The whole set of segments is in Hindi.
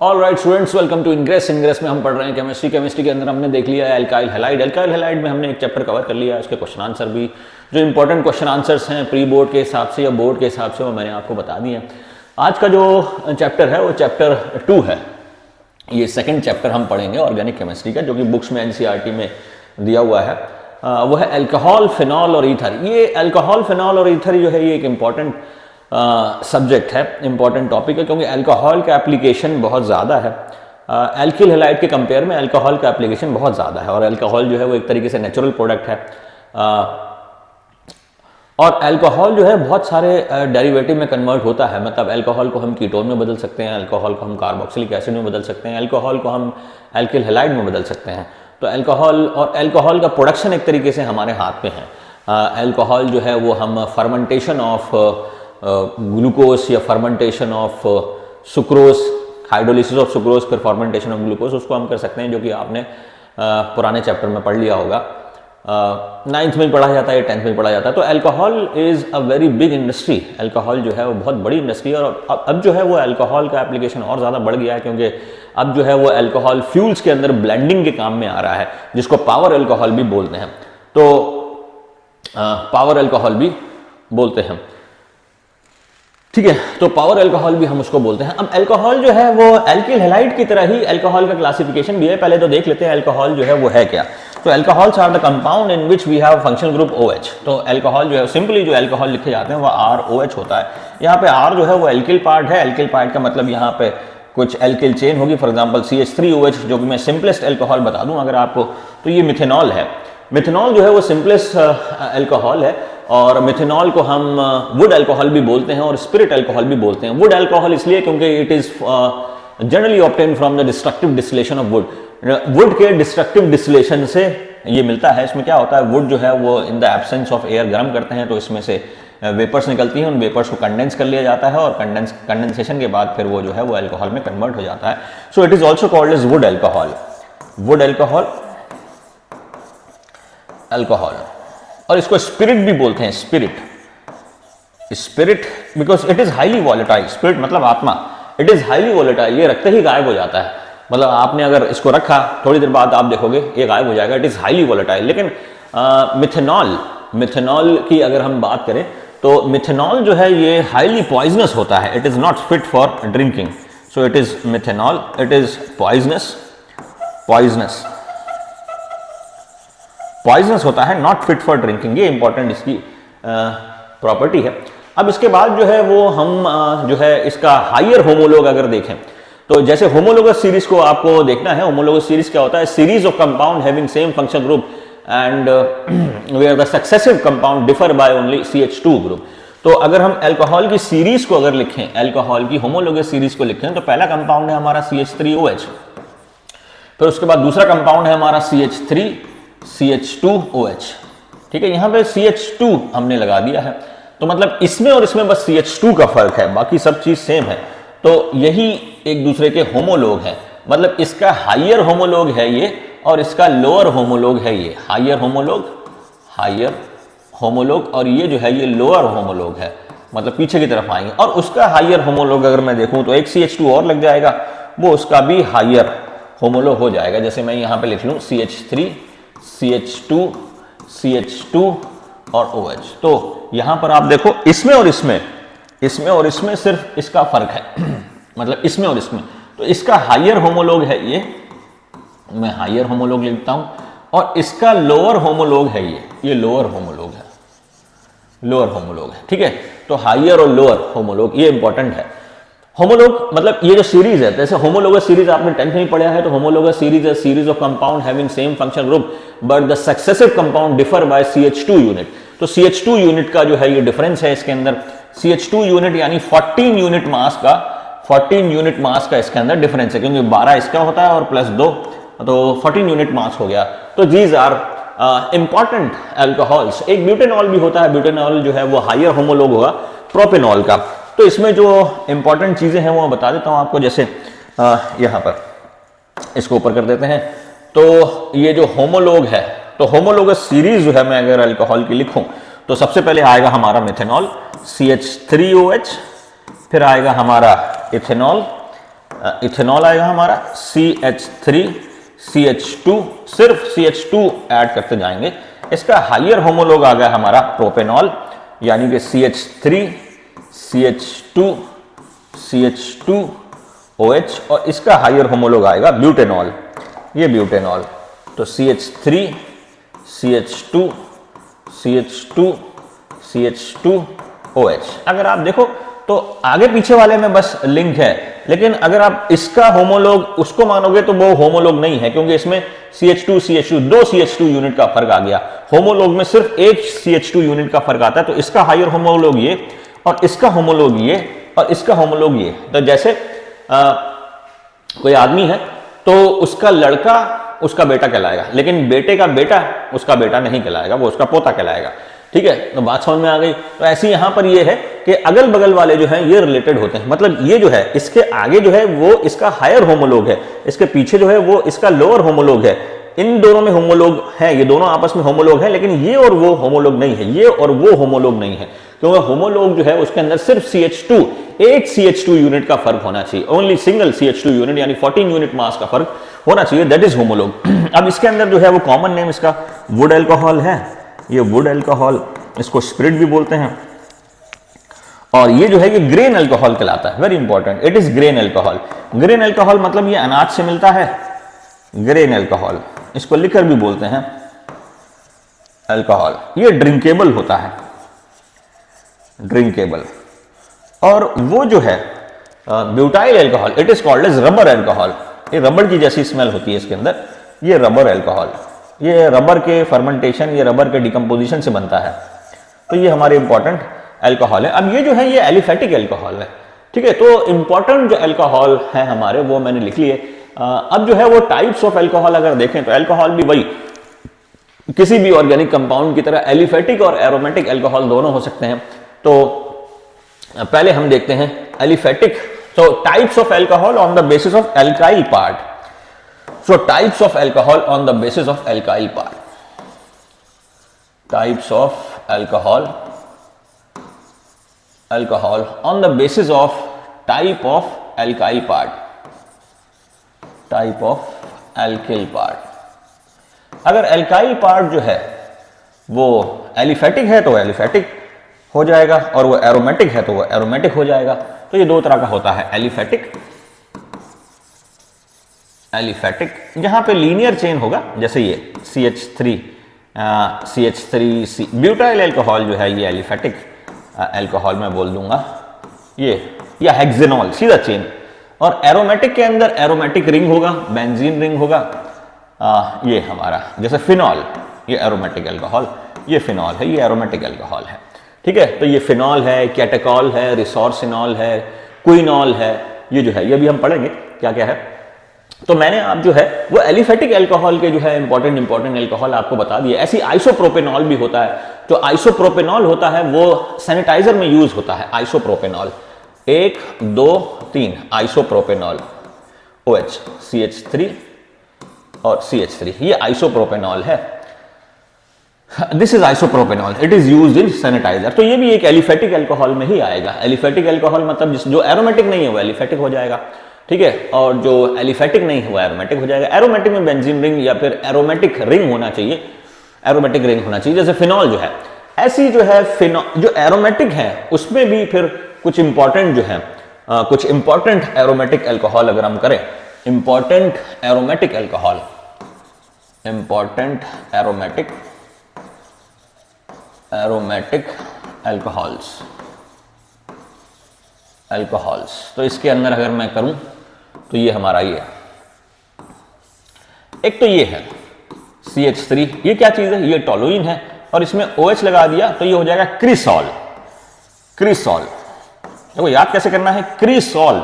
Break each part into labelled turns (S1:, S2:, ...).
S1: All right students, welcome to इंग्रेस। इंग्रेस में हम पढ़ रहे हैं केमिस्ट्री। केमिस्ट्री के अंदर हमने देख लिया है एल्काइल हैलाइड। एल्काइल हैलाइड में हमने एक चैप्टर कवर कर लिया है, उसके क्वेश्चन आंसर भी जो इंपॉर्टेंट क्वेश्चन आंसर्स हैं प्री बोर्ड के हिसाब से या बोर्ड के हिसाब से वो मैंने आपको बता दिए हैं। आज का जो चैप्टर है वो चैप्टर 2 है। ये सेकेंड चैप्टर हम पढ़ेंगे ऑर्गेनिक केमिस्ट्री का, जो कि बुक्स में एनसीईआरटी में दिया हुआ है। वो है अल्कोहल, फिनॉल और ईथर। ये अल्कोहल, फिनॉल और ईथर जो है ये एक इम्पॉर्टेंट सब्जेक्ट है, इंपॉर्टेंट टॉपिक है, क्योंकि अल्कोहल का एप्लीकेशन बहुत ज़्यादा है। एल्किल हैलाइड के कंपेयर में अल्कोहल का एप्लीकेशन बहुत ज़्यादा है। और अल्कोहल जो है वो एक तरीके से नेचुरल प्रोडक्ट है। और अल्कोहल जो है बहुत सारे डेरिवेटिव में कन्वर्ट होता है। मतलब अल्कोहल को हम कीटोन में बदल सकते हैं, अल्कोहल को हम कार्बोक्सिलिक एसिड में बदल सकते हैं, अल्कोहल को हम एल्किल हैलाइड में बदल सकते हैं। तो अल्कोहल और अल्कोहल का प्रोडक्शन एक तरीके से हमारे हाथ में है। अल्कोहल जो है वो हम फर्मेंटेशन ऑफ ग्लूकोज या fermentation of sucrose, hydrolysis of sucrose फिर फर्मेंटेशन ऑफ ग्लूकोज, उसको हम कर सकते हैं, जो कि आपने पुराने चैप्टर में पढ़ लिया होगा। 9th में पढ़ा जाता है, 10th में पढ़ा जाता है। तो alcohol is a very big industry. Alcohol जो है वो बहुत बड़ी इंडस्ट्री है। और अब जो है वो अल्कोहल का एप्लीकेशन और ज़्यादा बढ़ गया है, क्योंकि अब जो है वो अल्कोहल फ्यूल्स के अंदर ब्लेंडिंग के काम में आ रहा है, जिसको पावर अल्कोहल भी बोलते हैं। तो पावर अल्कोहल भी बोलते हैं, ठीक है। तो पावर अल्कोहल भी हम उसको बोलते हैं। अब अल्कोहल जो है वो एल्किल हैलाइड की तरह ही अल्कोहल का क्लासिफिकेशन भी है। पहले तो देख लेते हैं अल्कोहल जो है वो है क्या। तो alcohols are the compound in which we have functional group OH। तो अल्कोहल जो है सिंपली जो अल्कोहल लिखे जाते हैं वो ROH होता है। यहाँ पे R जो है वो एल्किल पार्ट है। एल्किल पार्ट का मतलब यहाँ पे कुछ एल्किल चेन होगी, फॉर एग्जांपल CH3OH, जो कि मैं सिंपलेस्ट अल्कोहल बता दूं अगर आपको, तो ये मिथेनॉल है। मिथेनॉल जो है वो सिंपलेस्ट अल्कोहल है। और मिथेनॉल को हम वुड अल्कोहल भी बोलते हैं और स्पिरिट अल्कोहल भी बोलते हैं। वुड अल्कोहल इसलिए क्योंकि it is generally obtain from the destructive distillation of would. Would के डिस्ट्रक्टिव डिस्टिलेशन से ये मिलता है। इसमें क्या होता है, वुड जो है वो in the absence of air गर्म करते हैं, तो इसमें से वेपर्स निकलती हैं। उन वेपर्स को कंडेंस कर लिया जाता है और कंडेंसेशन के बाद फिर वो जो है वो अल्कोहल में कन्वर्ट हो जाता है। So it is also called as wood alcohol. Wood alcohol, alcohol. और इसको स्पिरिट भी बोलते हैं। Spirit because it is highly volatile. Spirit मतलब आत्मा। It is highly volatile. ये रखते ही गायब हो जाता है। मतलब आपने अगर इसको रखा, थोड़ी देर बाद आप देखोगे ये गायब हो जाएगा। It is highly volatile. लेकिन मिथेनॉल की अगर हम बात करें तो मिथेनॉल जो है ये हाईली पॉइजनस होता है। It is not fit for drinking. So it is methanol, it is poisonous होता है, नॉट फिट फॉर ड्रिंकिंग। ये इंपॉर्टेंट इसकी प्रॉपर्टी है। अब इसके बाद जो है वो हम जो है इसका हायर होमोलॉग अगर देखें तो जैसे होमोलोगस सीरीज को आपको देखना है। होमोलोगस सीरीज क्या होता है? Series of compound having same functional group and where the successive compound differ by only CH2 group. तो अगर हम अल्कोहल की सीरीज को अगर लिखें, अल्कोहल की होमोलोगस सीरीज को लिखें, तो पहला कंपाउंड है हमारा CH3OH। फिर उसके बाद दूसरा कंपाउंड है हमारा CH2OH। ठीक है, यहां पे CH2 हमने लगा दिया है। तो मतलब इसमें और इसमें बस CH2 का फर्क है, बाकी सब चीज सेम है। तो यही एक दूसरे के होमोलोग है। मतलब इसका हायर होमोलोग है ये और इसका लोअर होमोलोग है ये। हायर होमोलोग और ये जो है ये लोअर होमोलोग है, मतलब पीछे की तरफ आएंगे। और उसका हायर होमोलोग अगर मैं देखूं तो एक CH2 और लग जाएगा, वो उसका भी हायर होमोलोग हो जाएगा। जैसे मैं यहां पे लिख लूं CH3, CH2 और OH। तो यहां पर आप देखो इसमें और इसमें सिर्फ इसका फर्क है। मतलब इसमें और इसमें, तो इसका हायर होमोलोग है ये, मैं हायर होमोलोग लिखता हूं। और इसका लोअर होमोलोग है ये लोअर होमोलोग है। ठीक है, तो हायर और लोअर होमोलोग ये इंपॉर्टेंट है। होमोलोग मतलब ये जो सीरीज है, जैसे होमोलोगस सीरीज आपने 10th में पढ़ा है। तो होमोलोगस सीरीज है series of compound having same functional group but the successive compound differ bye CH2 unit. तो CH2 यूनिट का जो है ये डिफरेंस है इसके अंदर। CH2 यूनिट यानी 14 यूनिट मास का इसके अंदर डिफरेंस है, क्योंकि 12 इसका होता है और प्लस 2, तो 14 यूनिट मास हो गया। तो दीज आर इंपॉर्टेंट अल्कोहल्स। एक ब्यूटेनॉल भी होता है। ब्यूटेनॉल जो है वो हायर होमोलोग होगा प्रोपेनॉल का। तो इसमें जो इंपॉर्टेंट चीजें हैं वो बता देता हूं आपको। जैसे यहां पर इसको ऊपर कर देते हैं। तो ये जो होमोलोग है, तो होमोलोगस सीरीज जो है मैं अगर अल्कोहल की लिखूं तो सबसे पहले आएगा हमारा मिथेनॉल CH3OH, फिर आएगा हमारा इथेनॉल, इथेनॉल आएगा हमारा CH3CH2, सिर्फ CH2 ऐड करते जाएंगे। इसका हाइयर होमोलॉग आ गया हमारा प्रोपेनॉल, यानी कि CH3CH2CH2OH, और इसका हाइयर होमोलॉग आएगा ब्यूटेनॉल, ये ब्यूटेनॉल। तो CH3CH2CH2CH2OH। अगर आप देखो तो आगे पीछे वाले में बस लिंक है, लेकिन अगर आप इसका होमोलॉग उसको मानोगे तो वो होमोलॉग नहीं है, क्योंकि इसमें CH2CH2 दो CH2 यूनिट का फर्क आ गया। होमोलॉग में सिर्फ एक CH2 यूनिट का फर्क आता है, तो इसका हायर होमोलॉग ये, और इसका होमोलॉग ये, और इसका होमोलॉग ये। तो जैसे कोई आदमी है तो उसका लड़का उसका बेटा कहलाएगा, लेकिन बेटे का बेटा उसका बेटा नहीं कहलाएगा, वो उसका पोता कहलाएगा। ठीक है, तो बात समझ में आ गई। तो ऐसे यहां पर ये है कि अगल बगल वाले जो हैं ये रिलेटेड होते हैं, मतलब ये जो है इसके आगे जो है वो इसका हायर होमोलॉग है, इसके पीछे जो है वो इसका लोअर होमोलॉग है। इन दोनों में होमोलॉग है, ये दोनों आपस में होमोलॉग है, लेकिन ये और वो होमोलॉग नहीं है, ये और वो होमोलॉग नहीं है, क्योंकि होमोलॉग जो है उसके अंदर सिर्फ CH2, एक CH2 यूनिट का फर्क होना चाहिए, ओनली सिंगल CH2 यूनिट, यानी 14 यूनिट मास का फर्क होना चाहिए, दैट इज होमोलॉग। अब इसके अंदर जो है वो कॉमन नेम इसका वुड अल्कोहल है, ये वुड अल्कोहल, इसको स्पिरिट भी बोलते हैं, और ये जो है ये ग्रेन अल्कोहल कहलाता है, very important, it is grain alcohol. Grain alcohol मतलब ये अनाज से मिलता है, ग्रेन अल्कोहल, इसको लिकर भी बोलते हैं अल्कोहल। ये ड्रिंकेबल होता है, ड्रिंकेबल। और वो जो है butyl alcohol, it is called as rubber alcohol, ये रबर की जैसी स्मेल होती है इसके अंदर, ये रबर अल्कोहल, ये रबर के फर्मेंटेशन, ये रबर के डिकम्पोजिशन से बनता है। तो ये हमारे इंपॉर्टेंट अल्कोहल है। अब ये जो है ये एलिफेटिक अल्कोहल है, ठीक है। तो इंपॉर्टेंट जो अल्कोहल है हमारे वो मैंने लिख लिए। अब जो है वो टाइप्स ऑफ अल्कोहल अगर देखें तो अल्कोहल भी वही किसी भी ऑर्गेनिक कंपाउंड की तरह एलिफेटिक और एरोमेटिक अल्कोहल दोनों हो सकते हैं। तो पहले हम देखते हैं aliphatic. So types of alcohol on the basis of alkyl part. So types of alcohol on the basis of alkyl part. Types of alcohol on the basis of type of alkyl part. Type of alkyl part. अगर alkyl part जो है वो एलिफेटिक है तो एलिफेटिक हो जाएगा, और वो एरोमेटिक है तो वो एरोमेटिक हो जाएगा। तो ये दो तरह का होता है, एलिफेटिक, जहां पे लीनियर चेन होगा, जैसे ये CH3 ब्यूटाइल अल्कोहल जो है ये एलिफेटिक अल्कोहल मैं बोल दूंगा, ये या हेक्सेनॉल, सीधा चेन। और एरोमेटिक के अंदर एरोमेटिक रिंग होगा, बेंजीन रिंग होगा, ये हमारा जैसे फिनॉल, ये एरोमेटिक अल्कोहल, ये फिनॉल है, ये एरोमेटिक अल्कोहल है। ठीक है, तो ये फिनॉल है, कैटेकॉल है, रिसोर्सिनॉल है, क्विनॉल है, ये जो है ये भी हम पढ़ेंगे क्या क्या है। तो मैंने आप जो है वो एलिफेटिक अल्कोहल के जो है इंपॉर्टेंट अल्कोहल आपको बता दिए। ऐसी आइसोप्रोपेनॉल भी होता है। जो आइसोप्रोपेनॉल होता है वो सैनिटाइजर में यूज होता है। आइसोप्रोपेनॉल 1 2 3 आइसोप्रोपेनॉल, OH CH3 और CH3, ये आइसोप्रोपेनॉल है। This is isopropanol, it is used in sanitiser. तो ये भी एक एलिफेटिक अल्कोहल में ही आएगा। एलिफेटिक अल्कोहल मतलब जो एरोमेटिक नहीं है वो एलिफेटिक हो जाएगा, ठीक है, और जो एलिफेटिक नहीं है वो एरोमेटिक हो जाएगा। एरोमेटिक में बेंजीन रिंग या फिर एरोमेटिक रिंग होना चाहिए, एरोमेटिक रिंग होना चाहिए, जैसे फिनॉल जो है। ऐसी जो है जो एरोमेटिक है उसमें भी फिर कुछ इंपॉर्टेंट जो है कुछ इंपॉर्टेंट एरोमेटिक अल्कोहल अगर हम करें, important aromatic alcohol, important aromatic alcohols, तो इसके अंदर अगर मैं करूं तो ये हमारा ये है। एक तो ये है CH3, ये क्या चीज है, ये टोलुइन है, और इसमें OH लगा दिया तो ये हो जाएगा क्रिसॉल। देखो याद कैसे करना है, क्रिसॉल।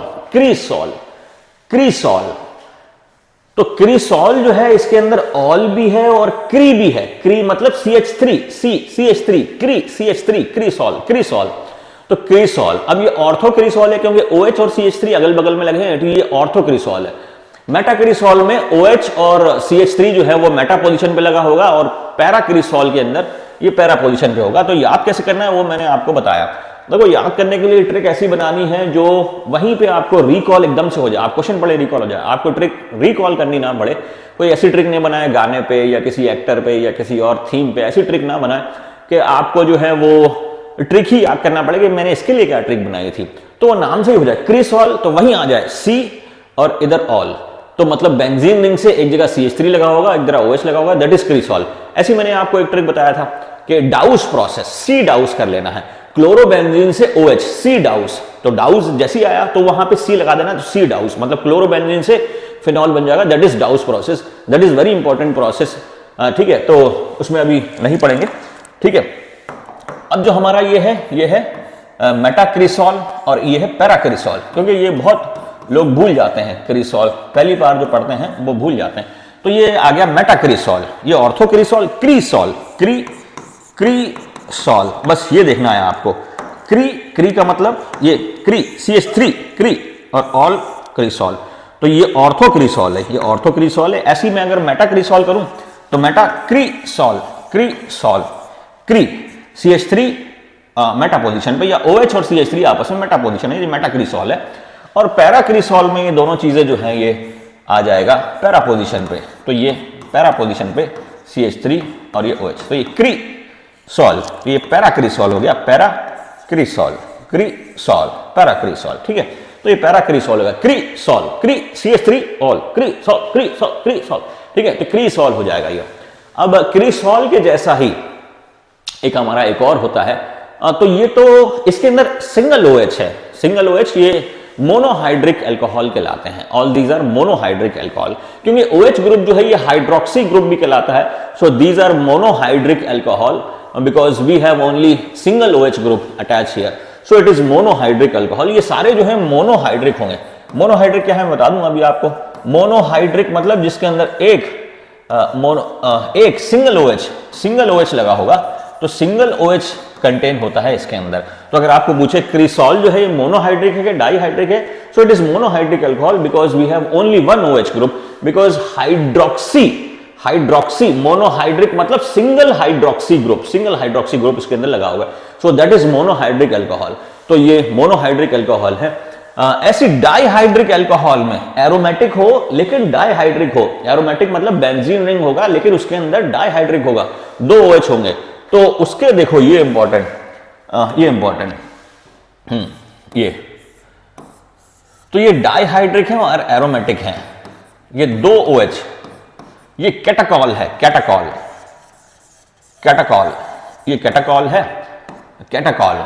S1: तो क्रिसॉल जो है इसके अंदर ऑल भी है और क्री भी है। क्री मतलब CH3 क्रिसॉल। तो क्रिसॉल, अब ये ऑर्थो क्रिसॉल है क्योंकि OH और CH3 अगल बगल में लगे हैं, तो ये ऑर्थो क्रिसॉल है। मेटा क्रिसॉल में OH और CH3 जो है वो मेटा पोजीशन पे लगा होगा, और पैरा क्रिसॉल के अंदर ये पैरा पोजीशन पे होगा। तो याद कैसे करना है वो मैंने आपको बताया। देखो याद करने के लिए ट्रिक ऐसी बनानी है जो वहीं पे आपको रिकॉल एकदम से हो जाए, आप क्वेश्चन पढ़े रिकॉल हो जाए, आपको ट्रिक रिकॉल करनी ना पड़े। कोई ऐसी ट्रिक नहीं बनाए गाने पे या किसी एक्टर पे या किसी और थीम पे, ऐसी ट्रिक ना बनाए कि आपको जो है वो ट्रिक ही याद करना पड़े कि मैंने इसके लिए क्या ट्रिक बनाई थी। तो वो नाम से ही हो जाए क्रिसॉल, तो वहीं आ जाए सी और इधर ऑल, तो मतलब बेंजीन रिंग से एक जगह CH3 लगा होगा, एक जगह OH लगा होगा, दैट इज क्रिसॉल। ऐसे मैंने आपको एक ट्रिक बताया था कि डाउस प्रोसेस, सी डाउस कर लेना है, क्लोरोबेंजीन से OH, सी डाउस, तो डाउस जैसे ही आया तो वहां पे सी लगा देना, तो सी डाउस मतलब क्लोरोबेंजीन से फिनॉल बन जाएगा, that is डाउस process, that is very important process. ठीक है, तो उसमें अभी नहीं पढ़ेंगे। ठीक है, अब जो हमारा ये है मेटाक्रिसॉल और ये है पैराक्रिसॉल, क्योंकि ये बहुत लोग भूल जाते हैं, क्रिसॉल पहली बार जो पढ़ते हैं वो भूल जाते हैं। तो ये आ गया मेटाक्रिसॉल, ये ऑर्थोक्रिसॉल, क्रिसॉल, क्रिसॉल, बस ये देखना है आपको। क्री का मतलब ये क्री, CH3 क्री और ऑल क्रिसॉल, तो ये ऑर्थोक्रिसॉल है, ये ऑर्थोक्रिसॉल है। ऐसी मैं अगर मेटाक्रिसॉल करूं तो मेटाक्रिसॉल, क्रिसॉल, क्री CH3 मेटा पोजीशन पे, या OH और CH3 आपस में मेटा पोजीशन है, ये मेटाक्रिसॉल है। और पैराक्रिसॉल में ये दोनों चीजें जो हैं ये आ जाएगा पैरा पोजीशन पे, तो ये पैरा पोजीशन पे CH3 और ये OH, तो ये क्रिसॉल, तो ये पैराक्रिसॉल हो गया, पैराक्रिसॉल, क्रिसॉल, पैराक्रिसॉल। ठीक है, तो ये पैराक्रिसॉल होगा, क्रिसॉल, क्री CH3 ऑल, क्रिसॉल, क्रिसॉल, क्रिसॉल। ठीक है, तो क्रिसॉल हो जाएगा ये। अब क्रिसॉल के जैसा ही एक हमारा एक और होता है, तो ये तो इसके अंदर सिंगल OH है, सिंगल OH, ये मोनोहाइड्रिक अल्कोहल कहलाते हैं। All these are monohydric alcohol, क्योंकि OH ग्रुप जो है ये हाइड्रोक्सी ग्रुप भी कहलाता है, so these are monohydric alcohol because we have only single OH group attach here, so it is monohydric alcohol. ये सारे जो है मोनोहाइड्रिक होंगे। मोनोहाइड्रिक क्या है मैं बता दूंगा अभी आपको। मोनोहाइड्रिक मतलब जिसके अंदर एक सिंगल OH लगा होगा, तो सिंगल OH कंटेन होता है इसके अंदर। तो अगर आपको पूछे क्रिसॉल जो है ये मोनोहाइड्रिक है कि डाईहाइड्रिक है, so it is monohydric alcohol because we have only one OH group, because hydroxy monohydric मतलब सिंगल हाइड्रोक्सी ग्रुप इसके अंदर लगा हुआ है, so that is monohydric alcohol. तो ये मोनोहाइड्रिक अल्कोहल है। ऐसी डाईहाइड्रिक अल्कोहल में एरोमेटिक हो लेकिन डाईहाइड्रिक हो, एरोमेटिक मतलब बेंजीन रिंग होगा लेकिन उसके अंदर डाईहाइड्रिक होगा, दो OH होंगे, तो उसके देखो ये इंपॉर्टेंट, ये तो ये डाईहाइड्रिक है और एरोमेटिक है, ये दो OH, ये कैटाकॉल है, कैटाकॉल, ये कैटाकॉल है, कैटाकॉल।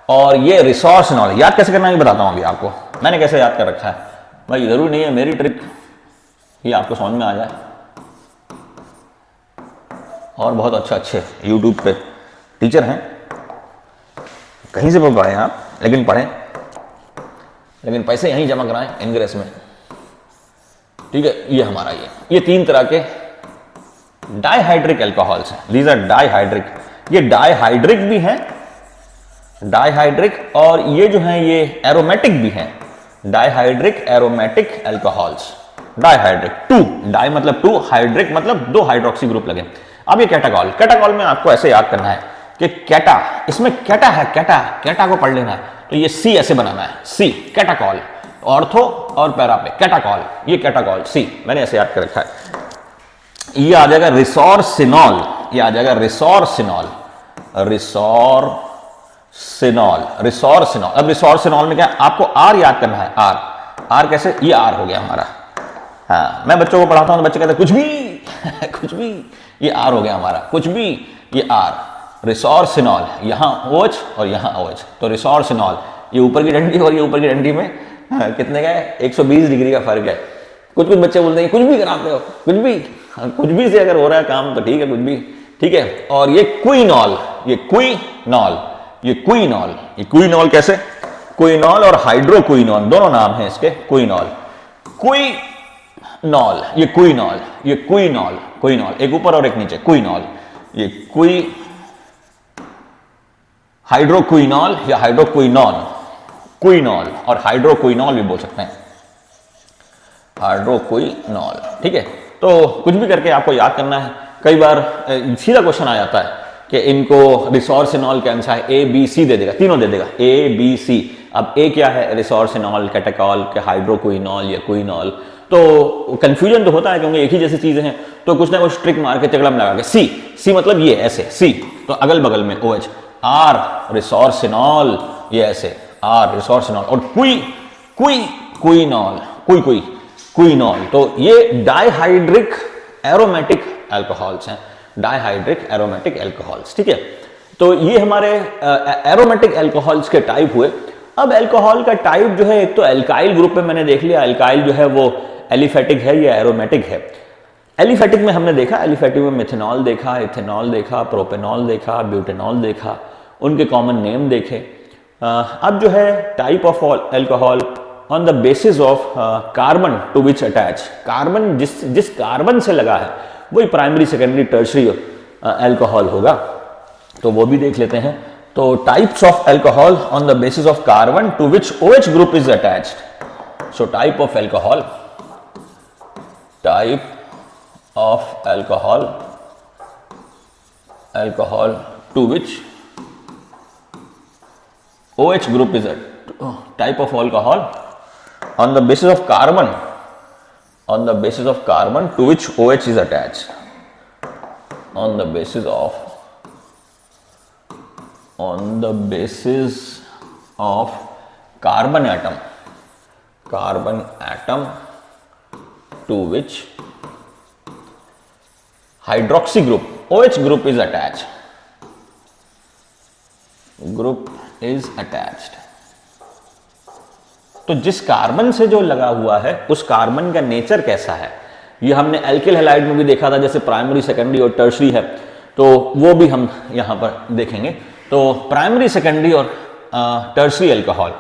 S1: और ये रिसोर्सिनॉल, याद कैसे करना है बताता हूं अभी आपको, मैंने कैसे याद कर रखा है भाई, जरूरी नहीं है मेरी ट्रिक ही आपको समझ में आ जाए, और बहुत अच्छे YouTube पे टीचर हैं, कहीं से पढ़ाएं आप, लेकिन पढ़ें, लेकिन पैसे यहीं जमा कराएं इनग्रेस में। ठीक है, ये हमारा ये तीन तरह के डाईहाइड्रिक अल्कोहल्स हैं, दीज आर डाईहाइड्रिक। ये डाईहाइड्रिक भी हैं, डाईहाइड्रिक, और ये जो है ये एरोमेटिक भी हैं, dihydric aromatic alcohols. Dihydric, two, di मतलब टू, हाइड्रिक मतलब दो हाइड्रोक्सी ग्रुप लगे। अब ये कैटाकॉल, कैटाकॉल में आपको ऐसे याद करना है कि कैटा, इसमें कैटा है, कैटा को पढ़ लेना है, तो ये सी ऐसे बनाना है, सी कैटाकॉल, ऑर्थो और पैरा पे कैटाकॉल, ये कैटाकॉल सी मैंने ऐसे याद कर रखा है। ये आ जाएगा रिसोर्सिनॉल, ये आ जाएगा रिसोर्सिनॉल, रिसोर्सिनॉल। अब रिसोर्सिनॉल में क्या आपको आर याद करना है, आर कैसे, ये आर हो गया हमारा। हाँ, मैं बच्चों को पढ़ाता हूं तो बच्चे कहते हैं कुछ भी कुछ भी, ये आर हो गया हमारा, कुछ भी, ये आर, रिसोर्सिनॉल, यहां OH और यहां OH, तो रिसोर्सिनॉल, ये ऊपर की डंडी और ये ऊपर की डंडी में कितने का है, 120 डिग्री का फर्क है। कुछ बच्चे बोलते हैं कुछ भी कराते हो, कुछ भी से अगर हो रहा है काम तो ठीक है, कुछ भी ठीक है। और ये क्विनॉल, ये क्विनॉल कैसे, क्विनॉल और हाइड्रोक्विनॉल दोनों नाम है इसके, क्विनॉल, ये क्विनॉल, एक ऊपर और एक नीचे, क्विनॉल, ये हाइड्रोक्विनॉल या हाइड्रोक्विनॉल, क्विनॉल और हाइड्रोक्विनॉल भी बोल सकते हैं, हाइड्रोक्विनॉल। ठीक है, तो कुछ भी करके आपको याद करना है। कई बार सीधा क्वेश्चन आ जाता है कि इनको रिसोर्सिनॉल कैसा है, ए बी सी दे देगा, तीनों दे देगा, ए बी सी। अब ए क्या है, रिसोर्सिनॉल, कैटेकॉल के हाइड्रोक्विनॉल या क्विनॉल, तो कंफ्यूजन तो होता है क्योंकि एक ही जैसी चीजें हैं, तो कुछ ना कुछ ट्रिक मार के तगड़ा लगा के सी, सी मतलब ये ऐसे सी, तो अगल बगल में ओ एच, आर रिसोर्सिनॉल, ये ऐसे आर रिसोर्सिनॉल, और क्विनॉल, क्विनॉल, तो ये डाइहाइड्रिक एरोमेटिक अल्कोहल्स हैं, डाइहाइड्रिक एरोमेटिक अल्कोहल्स, ठीक है। तो ये हमारे एरोमेटिक अल्कोहल्स के टाइप हुए। अब अल्कोहल का टाइप जो है, एक तो एल्काइल ग्रुप में मैंने देख लिया, एल्काइल जो है वो एलिफेटिक है या एरोमेटिक है। एलिफेटिक में हमने देखा, एलिफेटिक में मिथेनॉल देखा, इथेनॉल देखा, प्रोपेनॉल देखा, ब्यूटेनॉल देखा, उनके कॉमन नेम देखे। अब जो है type of alcohol on the basis of carbon to which attach, carbon जिस कार्बन से लगा है वही प्राइमरी, सेकेंडरी, टर्शरी अल्कोहल होगा, तो वो भी देख लेते हैं। तो types of alcohol on the basis of carbon to which OH group is attached. So type of alcohol to which OH group is a type of alcohol on the basis of carbon to which OH is attached, on the basis of carbon atom to which hydroxy group OH group is attached, तो जिस कार्बन से जो लगा हुआ है उस कार्बन का नेचर कैसा है, ये हमने एल्किल हैलाइड में भी देखा था, जैसे प्राइमरी, सेकेंडरी और टर्शरी है, तो वो भी हम यहां पर देखेंगे। तो प्राइमरी, सेकेंडरी और टर्शरी अल्कोहल,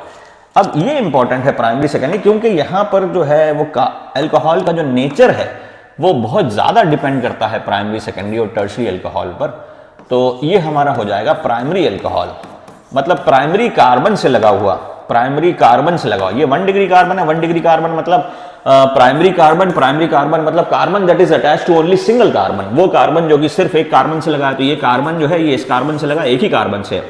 S1: अब ये इंपॉर्टेंट है प्राइमरी, सेकेंडरी, क्योंकि यहां पर जो है वो अल्कोहल का जो नेचर है वो बहुत ज्यादा डिपेंड करता है प्राइमरी, सेकेंडरी और टर्शरी अल्कोहल पर। तो ये हमारा हो जाएगा प्राइमरी अल्कोहल, मतलब प्राइमरी कार्बन से लगा हुआ, ये 1 डिग्री कार्बन है, 1 डिग्री कार्बन मतलब प्राइमरी कार्बन मतलब carbon that is attached to only single carbon, वो कार्बन जो कि सिर्फ एक कार्बन से लगा है। तो ये कार्बन जो है ये इस कार्बन से लगा, एक ही कार्बन से,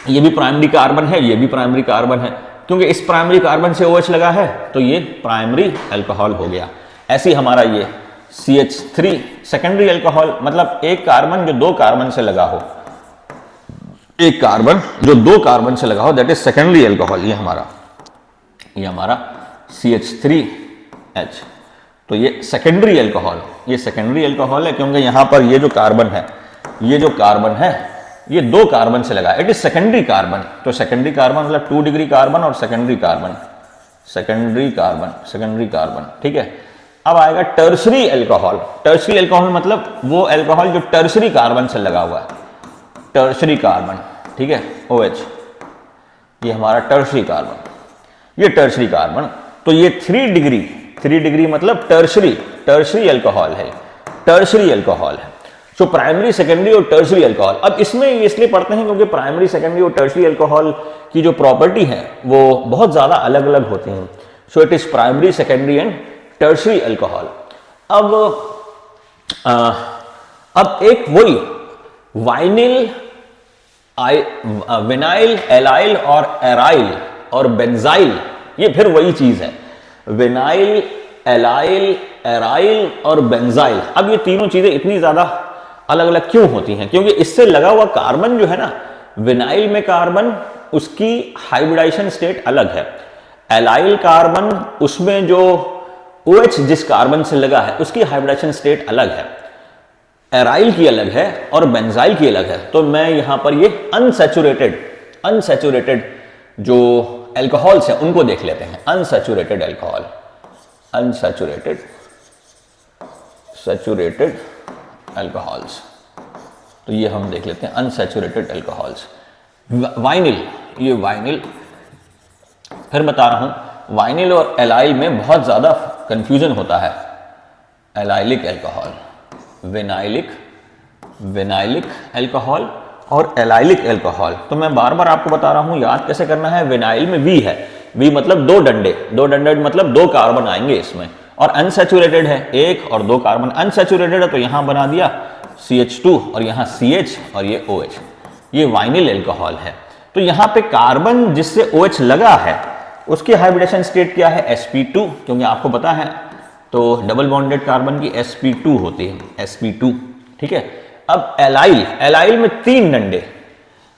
S1: ये भी प्राइमरी कार्बन है, ये भी प्राइमरी कार्बन है, क्योंकि इस प्राइमरी कार्बन से OH लगा है तो ये प्राइमरी अल्कोहल हो गया। ऐसे ही हमारा ये CH3 सेकेंडरी अल्कोहल, मतलब एक कार्बन जो 2 कार्बन से लगा हो, एक कार्बन जो 2 कार्बन से लगा हो, दैट इज सेकेंडरी अल्कोहल। ये हमारा CH3H, तो ये सेकेंडरी अल्कोहल, ये सेकेंडरी अल्कोहल है क्योंकि यहां पर ये जो कार्बन है ये 2 कार्बन से लगा, इट इज सेकेंडरी कार्बन। तो सेकेंडरी कार्बन मतलब 2 डिग्री कार्बन और सेकेंडरी कार्बन, ठीक है। अब आएगा टर्शरी अल्कोहल, मतलब वो अल्कोहल जो टर्शरी कार्बन से लगा हुआ है, टर्शरी कार्बन, ठीक है, OH, ये हमारा टर्शरी कार्बन, तो ये 3 डिग्री मतलब टर्शरी अल्कोहल है, सो प्राइमरी, सेकेंडरी और टर्शरी अल्कोहल। अब इसमें इसलिए पढ़ते हैं क्योंकि प्राइमरी, सेकेंडरी और टर्शरी अल्कोहल की जो प्रॉपर्टी है वो बहुत ज्यादा अलग अलग होती हैं। सो it is primary, secondary and tertiary alcohol. अब एक वही विनाइल, एलाइल और एराइल और बेंजाइल, ये फिर वही चीज है, विनाइल, एलाइल, एराइल और बेंजाइल। अब ये तीनों चीजें इतनी ज्यादा अलग अलग क्यों होती हैं? क्योंकि इससे लगा हुआ कार्बन जो है ना, विनाइल में कार्बन उसकी हाइब्रिडाइजेशन स्टेट अलग है, एलाइल कार्बन उसमें जो OH जिस कार्बन से लगा है उसकी हाइब्रिडाइजेशन स्टेट अलग है, एराइल की अलग है और बेंजाइल की अलग है। तो मैं यहां पर ये अनसैचुरेटेड जो अल्कोहल्स हैं उनको देख लेते हैं। अनसैचुरेटेड अल्कोहल, सैचुरेटेड अल्कोहल्स, तो ये हम देख लेते हैं अनसैचुरेटेड अल्कोहल्स। वाइनिल, ये वाइनिल, फिर बता रहा हूं, वाइनिल और एलाइल में बहुत ज्यादा कंफ्यूजन होता है। एलाइलिक अल्कोहल, विनाइलिक अल्कोहल और एलाइलिक अल्कोहल। तो मैं बार बार आपको बता रहा हूं, याद कैसे करना है। विनाइल में V है, V मतलब 2 डंडे मतलब 2 कार्बन आएंगे इसमें, और अनसैचुरेटेड है 1 और 2 कार्बन। अनसैचुरेटेड है तो यहां बना दिया CH2 और यहाँ CH और ये OH, ये वाइनिल एल्कोहल है। तो यहाँ पे कार्बन जिससे OH लगा है उसकी हाइब्रिडेशन स्टेट क्या है, sp2, क्योंकि आपको पता है तो डबल बॉन्डेड कार्बन की sp2 होती है, sp2, ठीक है। अब एलाइल में 3 डंडे,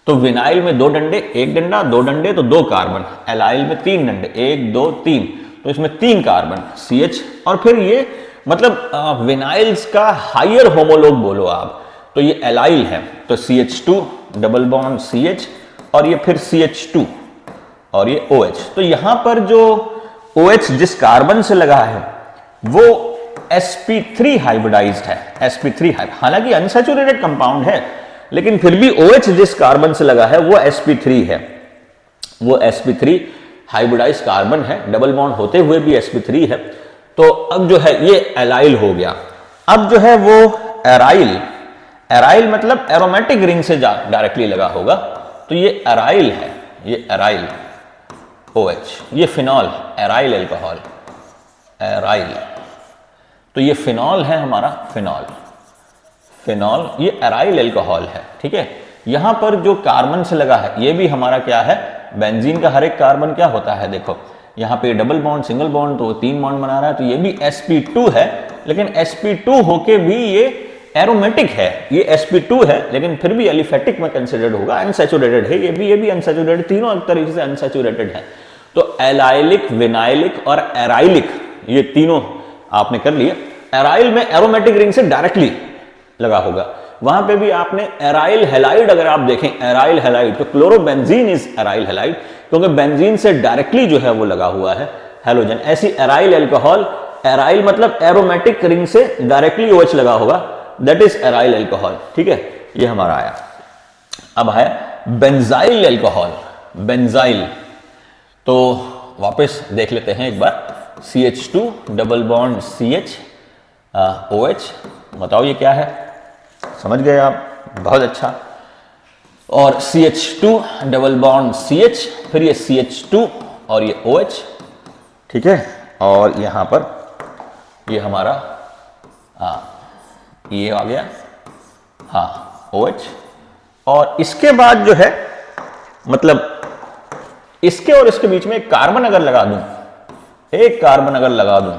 S1: तो विनाइल में 2 डंडे, 1 डंडा, 2 डंडे तो 2 कार्बन, एलाइल में 3 डंडे, 1 2 3, तो इसमें 3 कार्बन CH, और फिर ये मतलब विनाइल्स का हायर होमोलोग बोलो आप, तो ये एलाइल है, तो CH2 डबल बॉन्ड CH और ये फिर CH2 और ये OH। तो यहां पर जो OH जिस कार्बन से लगा है वो sp3 हाइब्रिडाइज्ड है, sp3 हालांकि अनसैचुरेटेड कंपाउंड है, लेकिन फिर भी OH जिस कार्बन से लगा है वो sp3 है, वो sp3 हाइब्रिडाइज्ड कार्बन है, डबल बॉन्ड होते हुए भी sp3 है। तो अब जो है ये एलाइल हो गया। अब जो है वो एराइल मतलब एरोमेटिक रिंग से डायरेक्टली लगा होगा, तो ये एराइल है, ये एराइल OH, ये फिनॉल, एराइल एल्कोहल, एराइल, तो ये फिनॉल है हमारा, फिनॉल ये एराइल एल्कोहल है, ठीक है। यहां पर जो कार्बन से लगा है ये भी हमारा क्या है, बेंजीन का हर एक कार्बन क्या होता है, देखो यहाँ पे डबल बॉन्ड सिंगल बॉन्ड, तो 3 बॉन्ड बना रहा है, तो ये भी sp2 है, लेकिन sp2 होके भी ये एरोमेटिक है, ये sp2 है लेकिन फिर भी एलिफेटिक में कंसिडर्ड होगा, अनसैचुरेटेड है, ये भी अनसैचुरेटेड, तीनों एक तरीके से अनसैचुरेटेड है। तो एलाइलिक, विनाइलिक और एराइलिक, ये तीनों आपने कर लिए। एराइल में एरोमेटिक रिंग से डायरेक्टली लगा होगा, वहां पे भी आपने एराइल हैलाइड, अगर आप देखें एराइल हैलाइड, तो क्लोरोबेंजीन इज एराइल हैलाइड, क्योंकि बेंजीन से डायरेक्टली जो है वो लगा हुआ है हैलोजन। ऐसी एराइल एल्कोहल, एराइल मतलब एरोमेटिक रिंग से डायरेक्टली OH लगा होगा, दैट इज एराइल एल्कोहल, ठीक है। ये हमारा आया। अब है बेंजाइल एल्कोहल, बेंजाइल, तो वापस देख लेते हैं एक बार, CH2 double bond CH OH, बताओ ये क्या है, समझ गए आप, बहुत अच्छा। और CH2 डबल बॉन्ड CH, फिर ये CH2 और ये OH, ठीक है। और यहां पर ये हमारा ये आ गया, हाँ OH, और इसके बाद जो है मतलब इसके और इसके बीच में एक कार्बन अगर लगा दूं, एक कार्बन अगर लगा दूं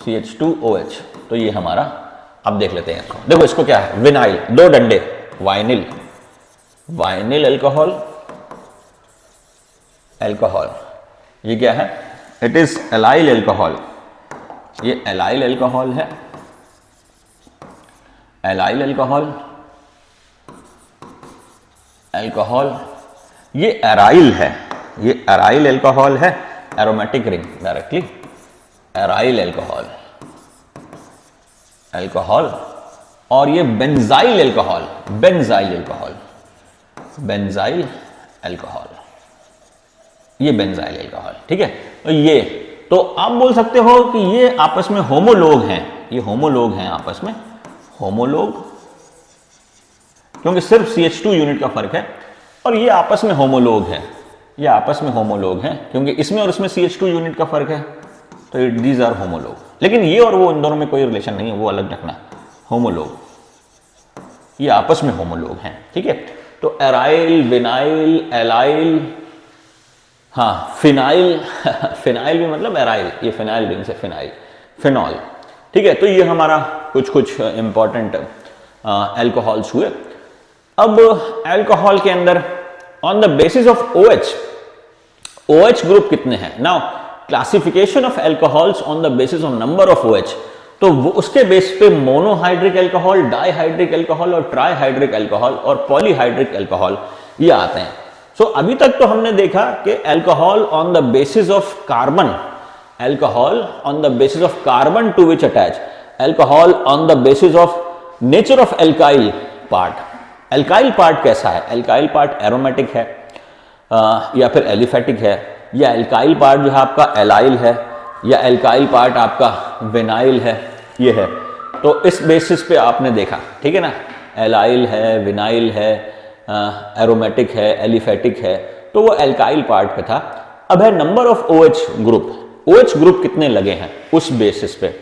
S1: CH2OH, तो ये हमारा, अब देख लेते हैं इसको, देखो इसको क्या है, विनाइल, 2 डंडे, वाइनिल, वाइनिल एल्कोहल, एल्कोहल, ये क्या है, इट इज एलाइल एल्कोहल, ये एलाइल एल्कोहल है, एलाइल एल्कोहल, एल्कोहल, ये एराइल है, ये एराइल एल्कोहल है, aromatic ring directly, aryl alcohol, alcohol, और ये benzyl alcohol, benzyl alcohol, benzyl alcohol, ये बेंजाइल एल्कोहल, ठीक है। तो ये, तो आप बोल सकते हो कि ये आपस में होमोलोग हैं, ये होमोलोग हैं आपस में, होमोलोग, क्योंकि सिर्फ CH2 यूनिट का फर्क है, और ये आपस में होमोलोग है, ये आपस में होमोलोग हैं, क्योंकि इसमें और इसमें CH2 यूनिट का फर्क है, तो दीज आर होमोलोग। लेकिन ये और वो, इन दोनों में कोई रिलेशन नहीं है, वो अलग रखना, होमोलोग, ये आपस में होमोलोग हैं, ठीक है। तो एराइल, विनाइल, एलाइल, हाँ फिनाइल, फिनाइल भी मतलब एराइल, ये फिनाइल रिंग से फिनाइल, फिनॉल, ठीक है। तो ये हमारा कुछ इंपॉर्टेंट एल्कोहल्स हुए। अब एल्कोहल के अंदर on the basis of OH group कितने हैं, now classification of alcohols on the basis of number of OH, तो वो उसके बेस पे मोनोहाइड्रिक एल्कोहल, डाइहाइड्रिक एल्कोहल और ट्राइहाइड्रिक एल्कोहल और पॉलीहाइड्रिक एल्कोहल ये आते हैं। सो अभी तक तो हमने देखा कि alcohol on the basis of carbon, alcohol on the basis of carbon to which attach, alcohol on the basis of nature of alkyl part. Alkyl part कैसा है, एल्काइल पार्ट एरोमेटिक है या फिर एलिफेटिक है, या एल्काइल पार्ट जो है आपका एलाइल है, या एल्काइल पार्ट आपका विनाइल है, ये है। तो इस बेसिस पे आपने देखा, ठीक है ना, एलाइल है, विनाइल है, एरोमेटिक है, एलिफेटिक है, तो वो एल्काइल पार्ट पे था। अब है number of OH group, OH group कितने लगे हैं उस बेसिस पे।